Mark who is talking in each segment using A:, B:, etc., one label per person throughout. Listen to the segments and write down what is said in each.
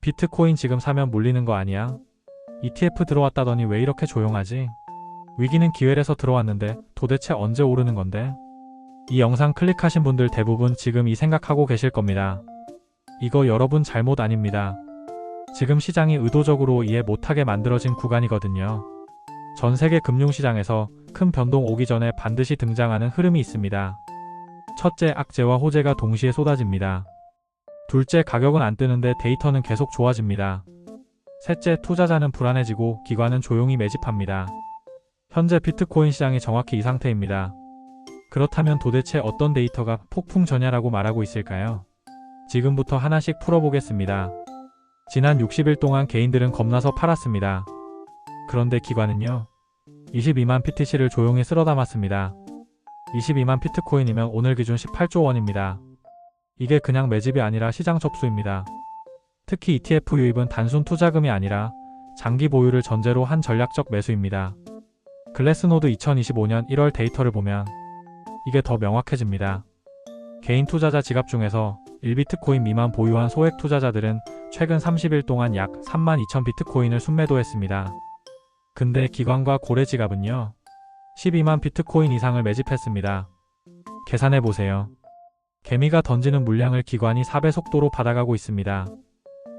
A: 비트코인 지금 사면 물리는 거 아니야? ETF 들어왔다더니 왜 이렇게 조용하지? 위기는 기회라서 들어왔는데 도대체 언제 오르는 건데? 이 영상 클릭하신 분들 대부분 지금 이 생각하고 계실 겁니다. 이거 여러분 잘못 아닙니다. 지금 시장이 의도적으로 이해 못하게 만들어진 구간이거든요. 전 세계 금융시장에서 큰 변동 오기 전에 반드시 등장하는 흐름이 있습니다. 첫째, 악재와 호재가 동시에 쏟아집니다. 둘째, 가격은 안 뜨는데 데이터는 계속 좋아집니다. 셋째, 투자자는 불안해지고 기관은 조용히 매집합니다. 현재 비트코인 시장이 정확히 이 상태입니다. 그렇다면 도대체 어떤 데이터가 폭풍 전야라고 말하고 있을까요? 지금부터 하나씩 풀어보겠습니다. 지난 60일 동안 개인들은 겁나서 팔았습니다. 그런데 기관은요? 22만 BTC를 조용히 쓸어 담았습니다. 22만 비트코인이면 오늘 기준 18조 원입니다. 이게 그냥 매집이 아니라 시장 접수입니다. 특히 ETF 유입은 단순 투자금이 아니라 장기 보유를 전제로 한 전략적 매수입니다. 글래스노드 2025년 1월 데이터를 보면 이게 더 명확해집니다. 개인 투자자 지갑 중에서 1비트코인 미만 보유한 소액 투자자들은 최근 30일 동안 약 32,000 비트코인을 순매도했습니다. 근데 기관과 고래 지갑은요? 12만 비트코인 이상을 매집했습니다. 계산해보세요. 개미가 던지는 물량을 기관이 4배 속도로 받아가고 있습니다.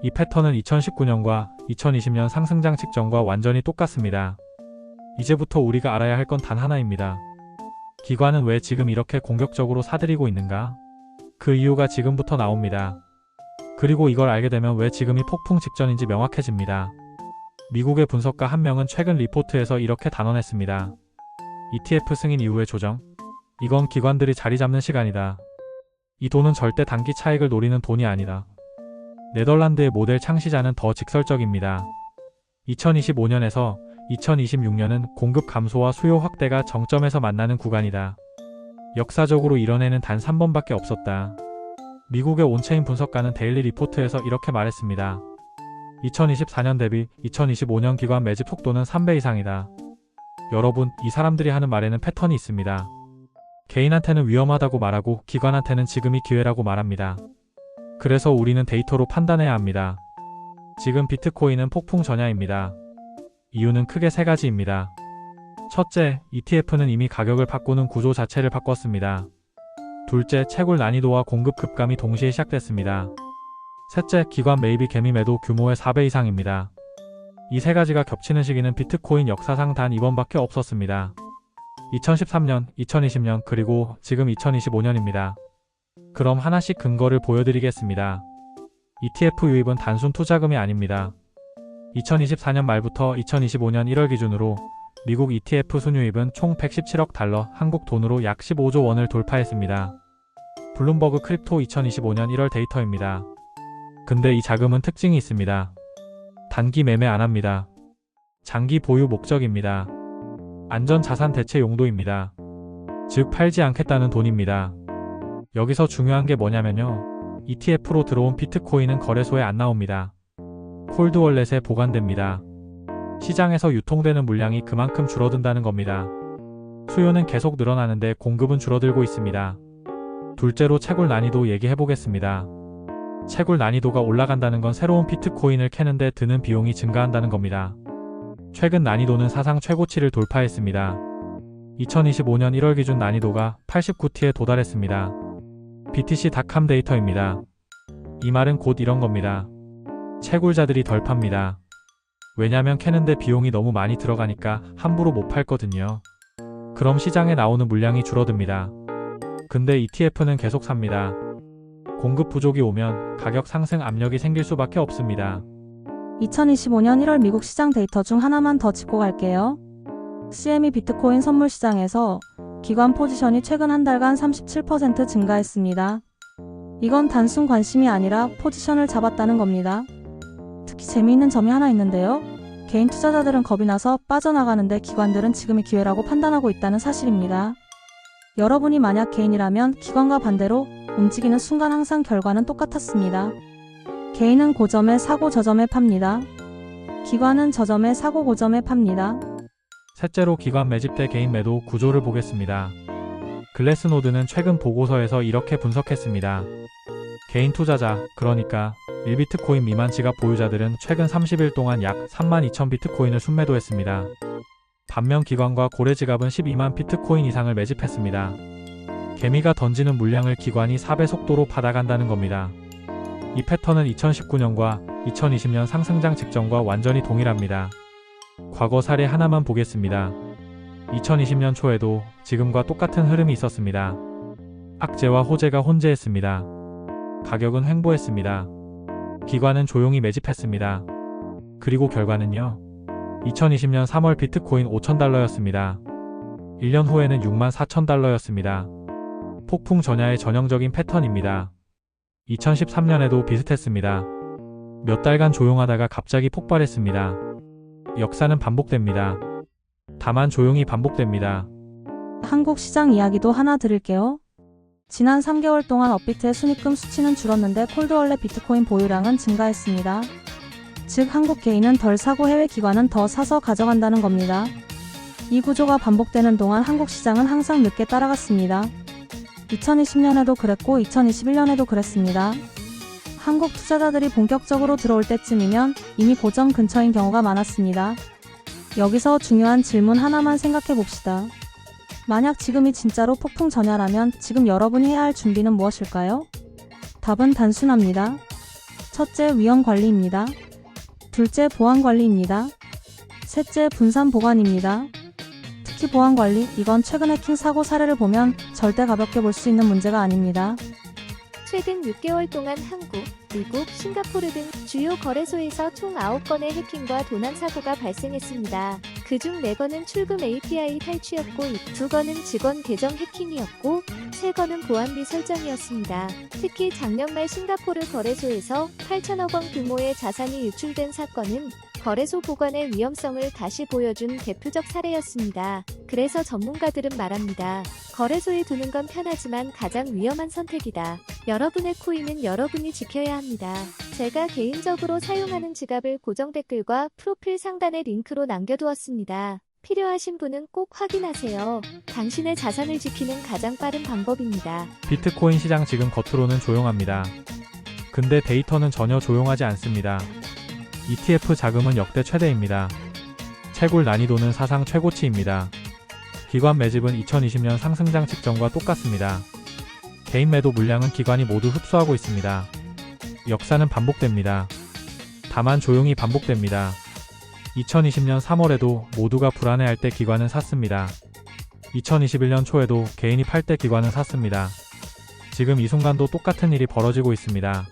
A: 이 패턴은 2019년과 2020년 상승장 직전과 완전히 똑같습니다. 이제부터 우리가 알아야 할 건 단 하나입니다. 기관은 왜 지금 이렇게 공격적으로 사들이고 있는가? 그 이유가 지금부터 나옵니다. 그리고 이걸 알게 되면 왜 지금이 폭풍 직전인지 명확해집니다. 미국의 분석가 한 명은 최근 리포트에서 이렇게 단언했습니다. ETF 승인 이후의 조정? 이건 기관들이 자리 잡는 시간이다. 이 돈은 절대 단기 차익을 노리는 돈이 아니다. 네덜란드의 모델 창시자는 더 직설적입니다. 2025년에서 2026년은 공급 감소와 수요 확대가 정점에서 만나는 구간이다. 역사적으로 이런 해는 단 3번밖에 없었다. 미국의 온체인 분석가는 데일리 리포트에서 이렇게 말했습니다. 2024년 대비 2025년 기관 매집 속도는 3배 이상이다. 여러분, 이 사람들이 하는 말에는 패턴이 있습니다. 개인한테는 위험하다고 말하고 기관한테는 지금이 기회라고 말합니다. 그래서 우리는 데이터로 판단해야 합니다. 지금 비트코인은 폭풍 전야입니다. 이유는 크게 세 가지입니다. 첫째, ETF는 이미 가격을 바꾸는 구조 자체를 바꿨습니다. 둘째, 채굴 난이도와 공급 급감이 동시에 시작됐습니다. 셋째, 기관 매입이 개미 매도 규모의 4배 이상입니다. 이 세 가지가 겹치는 시기는 비트코인 역사상 단 이번밖에 없었습니다. 2013년, 2020년, 그리고 지금 2025년입니다. 그럼 하나씩 근거를 보여드리겠습니다. ETF 유입은 단순 투자금이 아닙니다. 2024년 말부터 2025년 1월 기준으로 미국 ETF 순유입은 총 117억 달러, 한국 돈으로 약 15조 원을 돌파했습니다. 블룸버그 크립토 2025년 1월 데이터입니다. 근데 이 자금은 특징이 있습니다. 단기 매매 안 합니다. 장기 보유 목적입니다. 안전자산 대체 용도입니다. 즉 팔지 않겠다는 돈입니다. 여기서 중요한 게 뭐냐면요. ETF로 들어온 비트코인은 거래소에 안 나옵니다. 콜드월렛에 보관됩니다. 시장에서 유통되는 물량이 그만큼 줄어든다는 겁니다. 수요는 계속 늘어나는데 공급은 줄어들고 있습니다. 둘째로 채굴 난이도 얘기해보겠습니다. 채굴 난이도가 올라간다는 건 새로운 비트코인을 캐는데 드는 비용이 증가한다는 겁니다. 최근 난이도는 사상 최고치를 돌파했습니다. 2025년 1월 기준 난이도가 89T에 도달했습니다. BTC.com 데이터입니다. 이 말은 곧 이런 겁니다. 채굴자들이 덜 팝니다. 왜냐면 캐는데 비용이 너무 많이 들어가니까 함부로 못 팔거든요. 그럼 시장에 나오는 물량이 줄어듭니다. 근데 ETF는 계속 삽니다. 공급 부족이 오면 가격 상승 압력이 생길 수밖에 없습니다.
B: 2025년 1월 미국 시장 데이터 중 하나만 더 짚고 갈게요. CME 비트코인 선물 시장에서 기관 포지션이 최근 한 달간 37% 증가했습니다. 이건 단순 관심이 아니라 포지션을 잡았다는 겁니다. 특히 재미있는 점이 하나 있는데요. 개인 투자자들은 겁이 나서 빠져나가는데 기관들은 지금이 기회라고 판단하고 있다는 사실입니다. 여러분이 만약 개인이라면 기관과 반대로 움직이는 순간 항상 결과는 똑같았습니다. 개인은 고점에 사고 저점에 팝니다. 기관은 저점에 사고 고점에 팝니다.
A: 셋째로 기관 매집 대 개인 매도 구조를 보겠습니다. 글래스노드는 최근 보고서에서 이렇게 분석했습니다. 개인 투자자, 그러니까 1비트코인 미만 지갑 보유자들은 최근 30일 동안 약 32,000 비트코인을 순매도했습니다. 반면 기관과 고래 지갑은 12만 비트코인 이상을 매집했습니다. 개미가 던지는 물량을 기관이 4배 속도로 받아간다는 겁니다. 이 패턴은 2019년과 2020년 상승장 직전과 완전히 동일합니다. 과거 사례 하나만 보겠습니다. 2020년 초에도 지금과 똑같은 흐름이 있었습니다. 악재와 호재가 혼재했습니다. 가격은 횡보했습니다. 기관은 조용히 매집했습니다. 그리고 결과는요. 2020년 3월 비트코인 5,000달러였습니다. 1년 후에는 64,000달러였습니다. 폭풍 전야의 전형적인 패턴입니다. 2013년에도 비슷했습니다. 몇 달간 조용하다가 갑자기 폭발했습니다. 역사는 반복됩니다. 다만 조용히 반복됩니다.
B: 한국 시장 이야기도 하나 드릴게요. 지난 3개월 동안 업비트의 순입금 수치는 줄었는데 콜드월렛 비트코인 보유량은 증가했습니다. 즉 한국 개인은 덜 사고 해외 기관은 더 사서 가져간다는 겁니다. 이 구조가 반복되는 동안 한국 시장은 항상 늦게 따라갔습니다. 2020년에도 그랬고 2021년에도 그랬습니다. 한국 투자자들이 본격적으로 들어올 때쯤이면 이미 고점 근처인 경우가 많았습니다. 여기서 중요한 질문 하나만 생각해 봅시다. 만약 지금이 진짜로 폭풍 전야라면 지금 여러분이 해야 할 준비는 무엇일까요? 답은 단순합니다. 첫째, 위험 관리입니다. 둘째, 보안 관리입니다. 셋째, 분산 보관입니다. 특히 보안 관리, 이건 최근 해킹 사고 사례를 보면 절대 가볍게 볼 수 있는 문제가 아닙니다.
C: 최근 6개월 동안 한국, 미국, 싱가포르 등 주요 거래소에서 총 9건의 해킹과 도난 사고가 발생했습니다. 그중 4건은 출금 API 탈취였고 2건은 직원 계정 해킹이었고 3건은 보안비 설정이었습니다. 특히 작년 말 싱가포르 거래소에서 8천억 원 규모의 자산이 유출된 사건은 거래소 보관의 위험성을 다시 보여준 대표적 사례였습니다. 그래서 전문가들은 말합니다. 거래소에 두는 건 편하지만 가장 위험한 선택이다. 여러분의 코인은 여러분이 지켜야 합니다. 제가 개인적으로 사용하는 지갑을 고정 댓글과 프로필 상단에 링크로 남겨두었습니다. 필요하신 분은 꼭 확인하세요. 당신의 자산을 지키는 가장 빠른 방법입니다.
A: 비트코인 시장 지금 겉으로는 조용합니다. 근데 데이터는 전혀 조용하지 않습니다. ETF 자금은 역대 최대입니다. 채굴 난이도는 사상 최고치입니다. 기관 매집은 2020년 상승장 직전과 똑같습니다. 개인 매도 물량은 기관이 모두 흡수하고 있습니다. 역사는 반복됩니다. 다만 조용히 반복됩니다. 2020년 3월에도 모두가 불안해할 때 기관은 샀습니다. 2021년 초에도 개인이 팔 때 기관은 샀습니다. 지금 이 순간도 똑같은 일이 벌어지고 있습니다.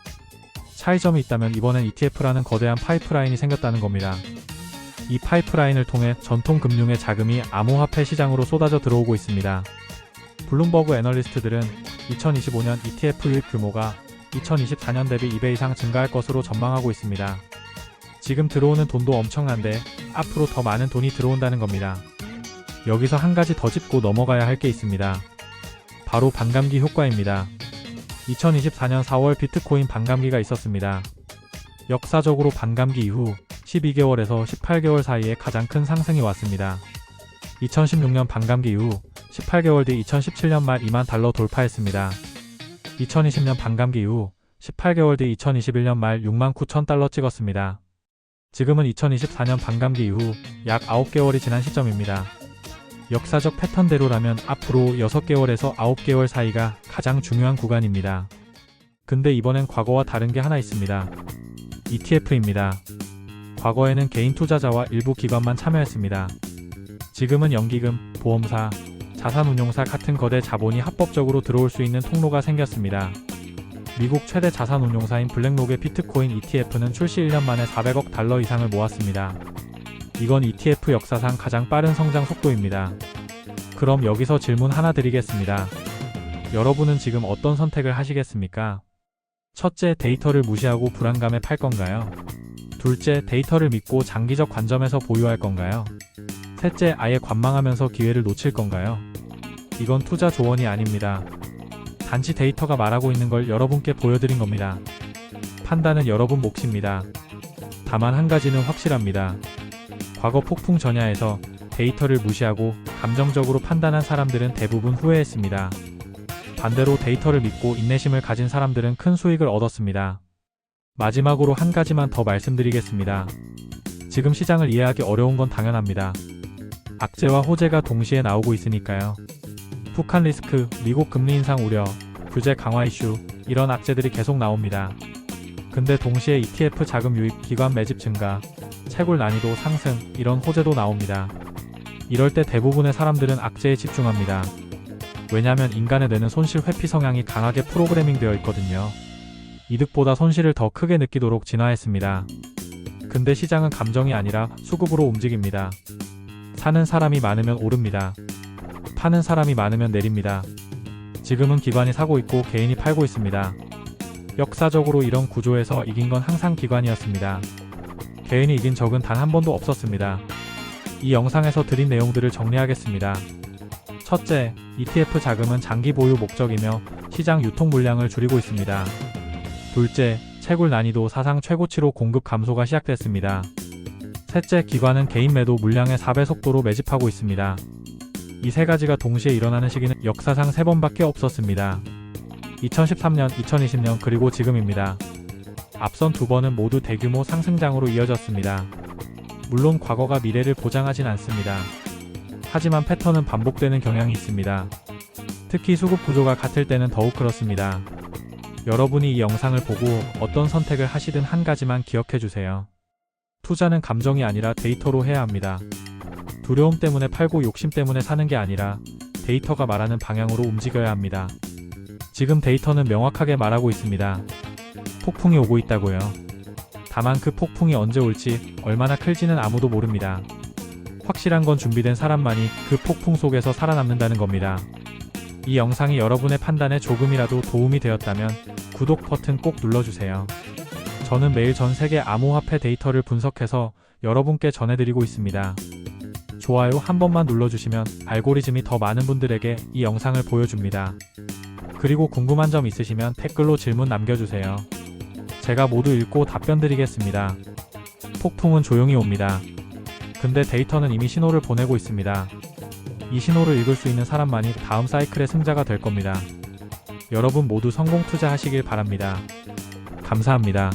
A: 차이점이 있다면 이번엔 ETF라는 거대한 파이프라인이 생겼다는 겁니다. 이 파이프라인을 통해 전통 금융의 자금이 암호화폐 시장으로 쏟아져 들어오고 있습니다. 블룸버그 애널리스트들은 2025년 ETF 유입 규모가 2024년 대비 2배 이상 증가할 것으로 전망하고 있습니다. 지금 들어오는 돈도 엄청난데 앞으로 더 많은 돈이 들어온다는 겁니다. 여기서 한 가지 더 짚고 넘어가야 할 게 있습니다. 바로 반감기 효과입니다. 2024년 4월 비트코인 반감기가 있었습니다. 역사적으로 반감기 이후 12개월에서 18개월 사이에 가장 큰 상승이 왔습니다. 2016년 반감기 이후 18개월 뒤 2017년 말 2만 달러 돌파했습니다. 2020년 반감기 이후 18개월 뒤 2021년 말 6만 9천 달러 찍었습니다. 지금은 2024년 반감기 이후 약 9개월이 지난 시점입니다. 역사적 패턴대로라면 앞으로 6개월에서 9개월 사이가 가장 중요한 구간입니다. 근데 이번엔 과거와 다른 게 하나 있습니다. ETF입니다. 과거에는 개인 투자자와 일부 기관만 참여했습니다. 지금은 연기금, 보험사, 자산운용사 같은 거대 자본이 합법적으로 들어올 수 있는 통로가 생겼습니다. 미국 최대 자산운용사인 블랙록의 비트코인 ETF는 출시 1년 만에 400억 달러 이상을 모았습니다. 이건 ETF 역사상 가장 빠른 성장 속도입니다. 그럼 여기서 질문 하나 드리겠습니다. 여러분은 지금 어떤 선택을 하시겠습니까? 첫째, 데이터를 무시하고 불안감에 팔 건가요? 둘째, 데이터를 믿고 장기적 관점에서 보유할 건가요? 셋째, 아예 관망하면서 기회를 놓칠 건가요? 이건 투자 조언이 아닙니다. 단지 데이터가 말하고 있는 걸 여러분께 보여드린 겁니다. 판단은 여러분 몫입니다. 다만 한 가지는 확실합니다. 과거 폭풍 전야에서 데이터를 무시하고 감정적으로 판단한 사람들은 대부분 후회했습니다. 반대로 데이터를 믿고 인내심을 가진 사람들은 큰 수익을 얻었습니다. 마지막으로 한 가지만 더 말씀드리겠습니다. 지금 시장을 이해하기 어려운 건 당연합니다. 악재와 호재가 동시에 나오고 있으니까요. 북한 리스크, 미국 금리 인상 우려, 규제 강화 이슈, 이런 악재들이 계속 나옵니다. 근데 동시에 ETF 자금 유입, 기관 매집 증가, 채굴 난이도 상승, 이런 호재도 나옵니다. 이럴 때 대부분의 사람들은 악재에 집중합니다. 왜냐면 인간의 뇌는 손실 회피 성향이 강하게 프로그래밍 되어 있거든요. 이득보다 손실을 더 크게 느끼도록 진화했습니다. 근데 시장은 감정이 아니라 수급으로 움직입니다. 사는 사람이 많으면 오릅니다. 파는 사람이 많으면 내립니다. 지금은 기관이 사고 있고 개인이 팔고 있습니다. 역사적으로 이런 구조에서 이긴 건 항상 기관이었습니다. 개인이 이긴 적은 단 한 번도 없었습니다. 이 영상에서 드린 내용들을 정리하겠습니다. 첫째, ETF 자금은 장기 보유 목적이며 시장 유통 물량을 줄이고 있습니다. 둘째, 채굴 난이도 사상 최고치로 공급 감소가 시작됐습니다. 셋째, 기관은 개인 매도 물량의 4배 속도로 매집하고 있습니다. 이 세 가지가 동시에 일어나는 시기는 역사상 3번밖에 없었습니다. 2013년, 2020년 그리고 지금입니다. 앞선 2번은 모두 대규모 상승장으로 이어졌습니다. 물론 과거가 미래를 보장하진 않습니다. 하지만 패턴은 반복되는 경향이 있습니다. 특히 수급 구조가 같을 때는 더욱 그렇습니다. 여러분이 이 영상을 보고 어떤 선택을 하시든 한 가지만 기억해주세요. 투자는 감정이 아니라 데이터로 해야 합니다. 두려움 때문에 팔고 욕심 때문에 사는 게 아니라 데이터가 말하는 방향으로 움직여야 합니다. 지금 데이터는 명확하게 말하고 있습니다. 폭풍이 오고 있다고요. 다만 그 폭풍이 언제 올지 얼마나 클지는 아무도 모릅니다. 확실한 건 준비된 사람만이 그 폭풍 속에서 살아남는다는 겁니다. 이 영상이 여러분의 판단에 조금이라도 도움이 되었다면 구독 버튼 꼭 눌러주세요. 저는 매일 전 세계 암호화폐 데이터를 분석해서 여러분께 전해드리고 있습니다. 좋아요 한 번만 눌러주시면 알고리즘이 더 많은 분들에게 이 영상을 보여줍니다. 그리고 궁금한 점 있으시면 댓글로 질문 남겨주세요. 제가 모두 읽고 답변 드리겠습니다. 폭풍은 조용히 옵니다. 근데 데이터는 이미 신호를 보내고 있습니다. 이 신호를 읽을 수 있는 사람만이 다음 사이클의 승자가 될 겁니다. 여러분 모두 성공 투자하시길 바랍니다. 감사합니다.